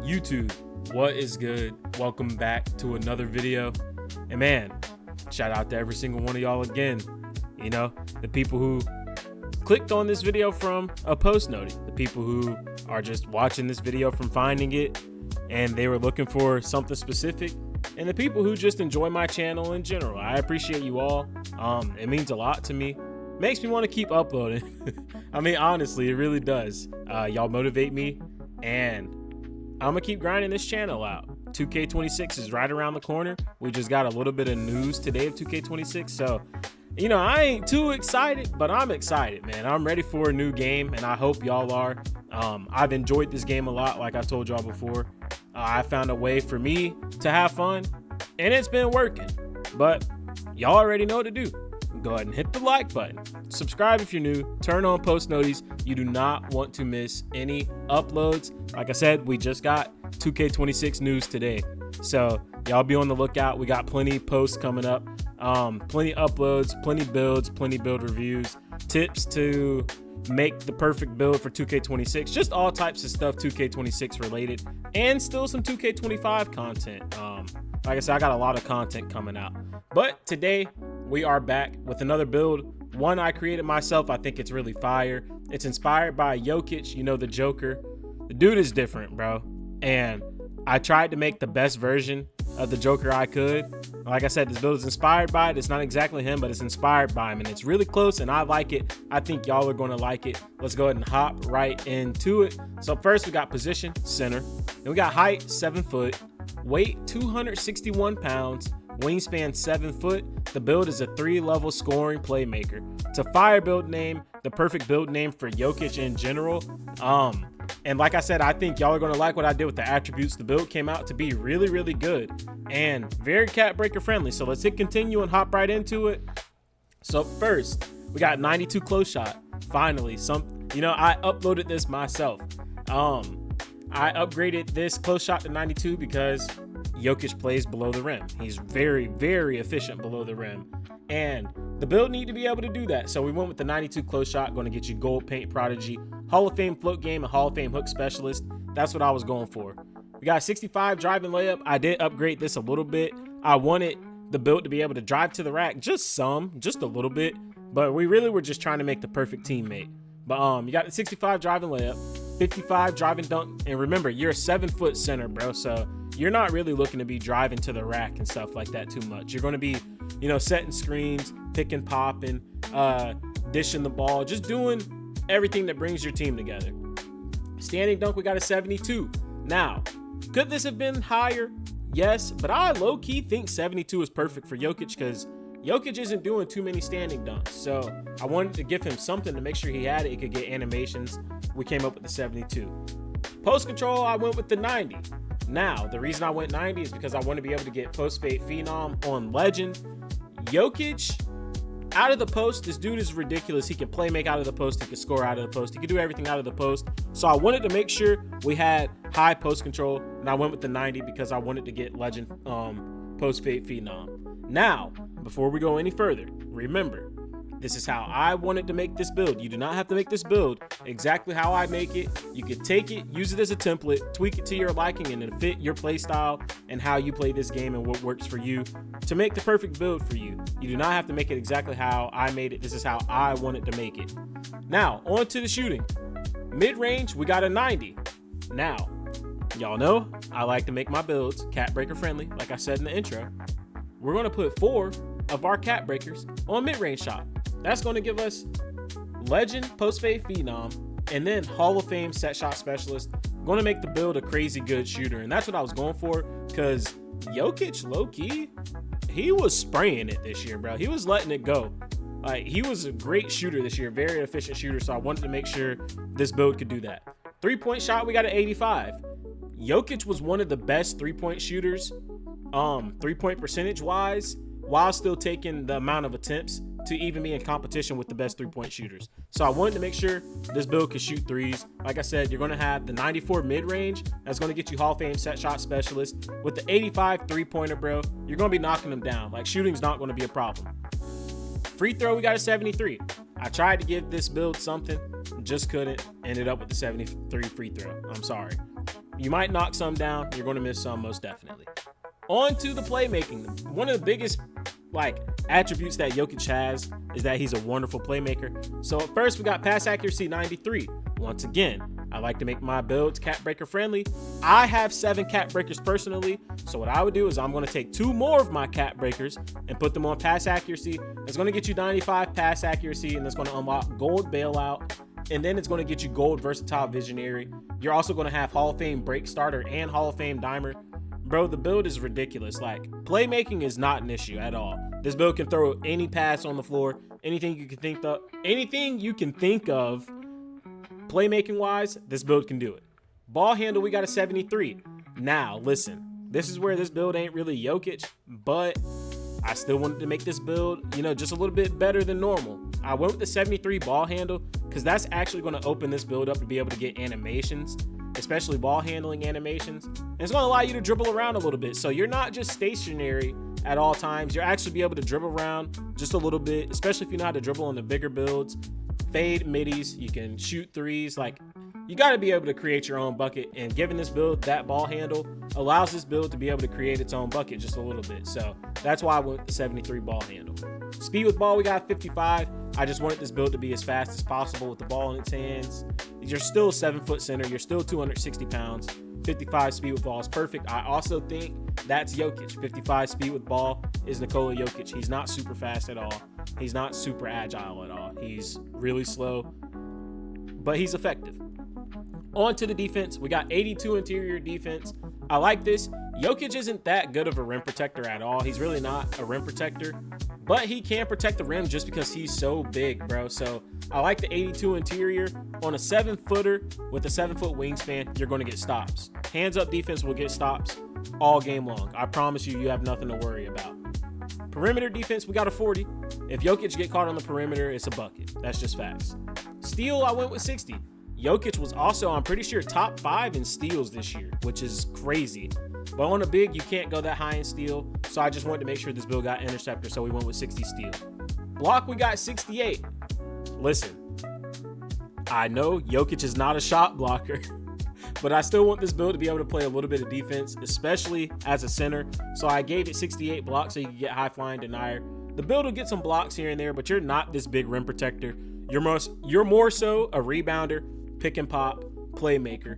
YouTube, what is good? Welcome back to another video. And man, shout out to every single one of y'all again. You know, the people who clicked on this video from a post note, the people who are just watching this video from finding it and they were looking for something specific, and the people who just enjoy my channel in general. I appreciate you all. It means a lot to me. Makes me want to keep uploading. I mean, honestly, it really does. Y'all motivate me, and I'm gonna keep grinding this channel out. 2K26 is right around the corner. We just got a little bit of news today of 2K26, so you know, I ain't too excited, but I'm excited, man. I'm ready for a new game, and I hope y'all are. I've enjoyed this game a lot, like I told y'all before. I found a way for me to have fun, and it's been working. But y'all already know what to do. Go ahead and hit the like button. Subscribe if you're new. Turn on post notices. You do not want to miss any uploads. Like I said, we just got 2K26 news today, so y'all be on the lookout. We got plenty of posts coming up, plenty of uploads, plenty of builds, plenty of build reviews, tips to make the perfect build for 2K26, just all types of stuff 2K26 related, and still some 2K25 content. Like I said, I got a lot of content coming out, but today we are back with another build, one I created myself. I think it's really fire. It's inspired by Jokic, you know, the Joker. The dude is different, bro, and I tried to make the best version of the Joker I could. Like I said, this build is inspired by it. It's not exactly him, but it's inspired by him, and it's really close, and I like it. I think y'all are going to like it. Let's go ahead and hop right into it. So first, we got position, center. Then we got height, 7 foot. Weight, 261 pounds. Wingspan, 7 foot. The build is a 3-level scoring playmaker. It's a fire build name, the perfect build name for Jokic in general. And like I said, I think y'all are going to like what I did with the attributes. The build came out to be really, really good and very cat breaker friendly. So let's hit continue and hop right into it. So first, we got 92 close shot. Finally, you know, I uploaded this myself. I upgraded this close shot to 92 because Jokic plays below the rim. He's very, very efficient below the rim, and the build need to be able to do that. So we went with the 92 close shot, going to get you gold paint prodigy, Hall of Fame float game, and Hall of Fame hook specialist. That's what I was going for. We got 65 driving layup. I did upgrade this a little bit. I wanted the build to be able to drive to the rack, just a little bit, but we really were just trying to make the perfect teammate. But you got the 65 driving layup, 55 driving dunk, and remember, you're a 7-foot center, bro, so you're not really looking to be driving to the rack and stuff like that too much. You're going to be, you know, setting screens, pick and popping, dishing the ball, just doing everything that brings your team together. Standing dunk, we got a 72. Now, could this have been higher? Yes, but I low-key think 72 is perfect for Jokic because Jokic isn't doing too many standing dunks. So I wanted to give him something to make sure he had it. He could get animations. We came up with the 72. Post control, I went with the 90. Now, the reason I went 90 is because I want to be able to get post fade phenom on legend. Jokic, out of the post, this dude is ridiculous. He can play make out of the post. He can score out of the post. He can do everything out of the post. So I wanted to make sure we had high post control, and I went with the 90 because I wanted to get legend post fade phenom. Now, before we go any further, remember, this is how I wanted to make this build. You do not have to make this build exactly how I make it. You can take it, use it as a template, tweak it to your liking, and it'll fit your play style and how you play this game and what works for you to make the perfect build for you. You do not have to make it exactly how I made it. This is how I wanted to make it. Now, on to the shooting. Mid-range, we got a 90. Now, y'all know I like to make my builds cat breaker friendly, like I said in the intro. We're going to put 4 of our cat breakers on mid-range shot. That's going to give us legend post fade phenom and then Hall of Fame set shot specialist. Going to make the build a crazy good shooter, and that's what I was going for because Jokic, low-key, he was spraying it this year, bro. He was letting it go. Like, he was a great shooter this year, very efficient shooter, so I wanted to make sure this build could do that. 3-point shot, we got an 85. Jokic was one of the best 3-point shooters, 3-point percentage wise, while still taking the amount of attempts to even be in competition with the best 3-point shooters. So I wanted to make sure this build could shoot threes. Like I said, you're going to have the 94 mid-range. That's going to get you Hall of Fame set shot specialist. With the 85 3-pointer, bro, you're going to be knocking them down. Like, shooting's not going to be a problem. Free throw, we got a 73. I tried to give this build something, just couldn't. Ended up with the 73 free throw. I'm sorry. You might knock some down. You're going to miss some, most definitely. On to the playmaking. One of the biggest attributes that Jokic has is that he's a wonderful playmaker. So at first we got pass accuracy 93. Once again, I like to make my builds cat breaker friendly. I have 7 cat breakers personally. So what I would do is I'm going to take 2 more of my cat breakers and put them on pass accuracy. It's going to get you 95 pass accuracy, and it's going to unlock gold bailout. And then it's going to get you gold versatile visionary. You're also going to have Hall of Fame break starter and Hall of Fame dimer. Bro, the build is ridiculous. Like, playmaking is not an issue at all. This build can throw any pass on the floor, anything you can think of, playmaking wise, this build can do it. Ball handle, we got a 73. Now, listen, this is where this build ain't really Jokic, but I still wanted to make this build, you know, just a little bit better than normal. I went with the 73 ball handle because that's actually going to open this build up to be able to get animations, especially ball handling animations. And it's going to allow you to dribble around a little bit. So you're not just stationary at all times. You'll actually be able to dribble around just a little bit, especially if you know how to dribble on the bigger builds. Fade middies, you can shoot threes. Like, you got to be able to create your own bucket, and giving this build that ball handle allows this build to be able to create its own bucket just a little bit. So that's why I went with the 73 ball handle. Speed with ball, we got 55. I just wanted this build to be as fast as possible with the ball in its hands. You're still a 7-foot center. You're still 260 pounds. 55 speed with ball is perfect. I also think that's Jokic. 55 speed with ball is Nikola Jokic. He's not super fast at all. He's not super agile at all. He's really slow, but he's effective. On to the defense. We got 82 interior defense. I like this. Jokic isn't that good of a rim protector at all. He's really not a rim protector, but he can protect the rim just because he's so big, bro. So I like the 82 interior. On a 7-footer with a 7-foot wingspan, you're going to get stops. Hands up defense will get stops all game long. I promise you, you have nothing to worry about. Perimeter defense, we got a 40. If Jokic get caught on the perimeter, it's a bucket. That's just facts. Steal, I went with 60. Jokic was also, I'm pretty sure, top 5 in steals this year, which is crazy. But on a big, you can't go that high in steal, so I just wanted to make sure this build got interceptor, so we went with 60 steal. Block, we got 68. Listen, I know Jokic is not a shot blocker, but I still want this build to be able to play a little bit of defense, especially as a center, so I gave it 68 blocks so you can get high flying denier. The build will get some blocks here and there, but you're not this big rim protector. You're more so a rebounder, pick and pop, playmaker,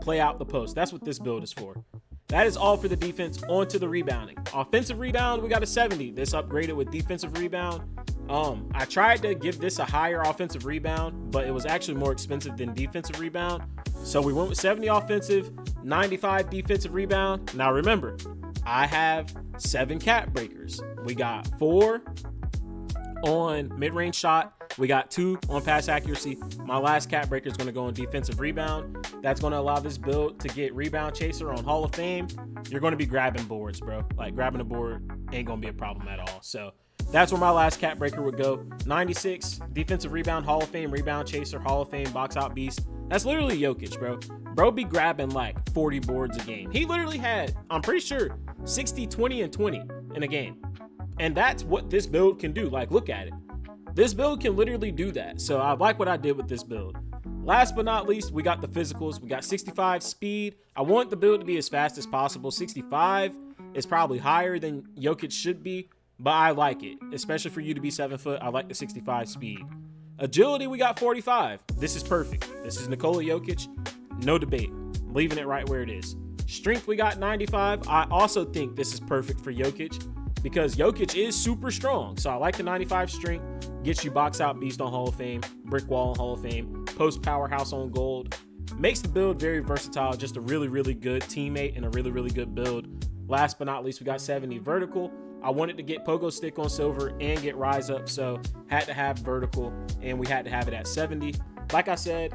play out the post. That's what this build is for. That is all for the defense. On to the rebounding. Offensive rebound, we got a 70. This upgraded with defensive rebound. I tried to give this a higher offensive rebound, but it was actually more expensive than defensive rebound. So we went with 70 offensive, 95 defensive rebound. Now remember, I have 7 cat breakers. We got 4 on mid-range shot. We got 2 on pass accuracy. My last cat breaker is going to go on defensive rebound. That's going to allow this build to get rebound chaser on Hall of Fame. You're going to be grabbing boards, bro. Like, grabbing a board ain't going to be a problem at all. So that's where my last cat breaker would go. 96 defensive rebound, Hall of Fame, rebound chaser, Hall of Fame, box out beast. That's literally Jokic, bro. Bro be grabbing like 40 boards a game. He literally had, I'm pretty sure, 60, 20, and 20 in a game. And that's what this build can do. Like, look at it. This build can literally do that. So I like what I did with this build. Last but not least, we got the physicals. We got 65 speed. I want the build to be as fast as possible. 65 is probably higher than Jokic should be, but I like it. Especially for you to be 7 foot, I like the 65 speed. Agility, we got 45. This is perfect. This is Nikola Jokic. No debate. I'm leaving it right where it is. Strength, we got 95. I also think this is perfect for Jokic because Jokic is super strong. So I like the 95 strength. Gets you box out beast on Hall of Fame, brick wall on Hall of Fame, post powerhouse on gold. Makes the build very versatile. Just a really, really good teammate and a really, really good build. Last but not least, we got 70 vertical. I wanted to get pogo stick on silver and get rise up, so had to have vertical, and we had to have it at 70. Like I said,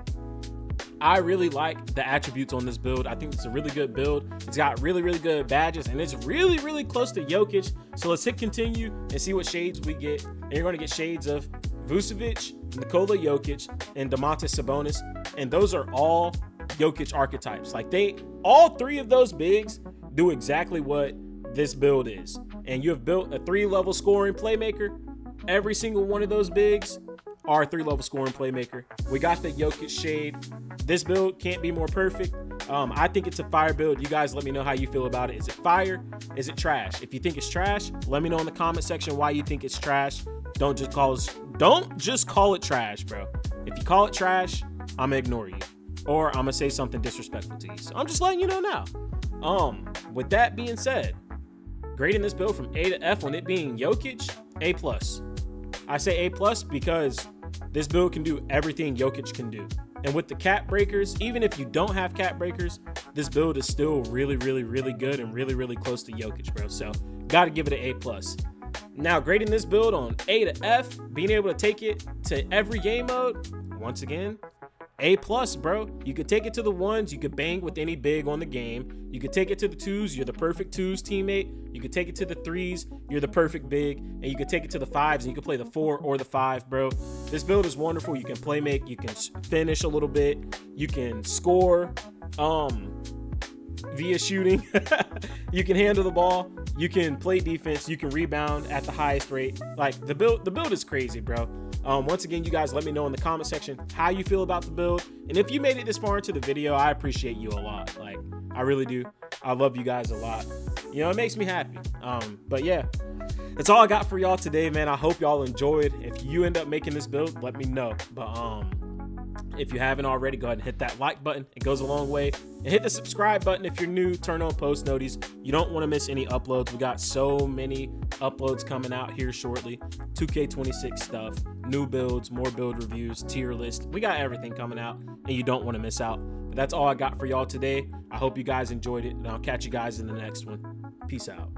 I really like the attributes on this build. I think it's a really good build. It's got really, really good badges, and it's really, really close to Jokic. So let's hit continue and see what shades we get. And you're going to get shades of Vucevic, Nikola Jokic, and Domantas Sabonis. And those are all Jokic archetypes. Like, all 3 of those bigs do exactly what this build is. And you have built a 3-level scoring playmaker. Every single one of those bigs are a 3-level scoring playmaker. We got the Jokic shade. This build can't be more perfect. I think it's a fire build. You guys let me know how you feel about it. Is it fire? Is it trash? If you think it's trash, let me know in the comment section why you think it's trash. Don't just call it trash, bro. If you call it trash, I'm gonna ignore you, or I'm gonna say something disrespectful to you. So I'm just letting you know now. With that being said, grading this build from A to F on it being Jokic, A+. I say A+ because this build can do everything Jokic can do. And with the cap breakers, even if you don't have cap breakers, this build is still really, really, really good and really, really close to Jokic, bro. So got to give it an A+. Now, grading this build on A to F, being able to take it to every game mode, once again, A+, bro. You could take it to the ones, you could bang with any big on the game. You could take it to the twos, you're the perfect twos teammate. You could take it to the threes, you're the perfect big. And you could take it to the fives, and you could play the 4 or the 5, bro. This build is wonderful. You can play make, you can finish a little bit, you can score via shooting. You can handle the ball, you can play defense, you can rebound at the highest rate. Like, the build is crazy, bro. Once again, you guys let me know in the comment section how you feel about the build. And if you made it this far into the video, I appreciate you a lot. Like, I really do. I love you guys a lot. You know, it makes me happy. But yeah, that's all I got for y'all today, man. I hope y'all enjoyed. If you end up making this build, let me know. But if you haven't already, go ahead and hit that like button. It goes a long way. And hit the subscribe button if you're new. Turn on post notice. You don't want to miss any uploads. We got so many uploads coming out here shortly. 2K26 stuff, new builds, more build reviews, tier list. We got everything coming out, and you don't want to miss out. But that's all I got for y'all today. I hope you guys enjoyed it, and I'll catch you guys in the next one. Peace out.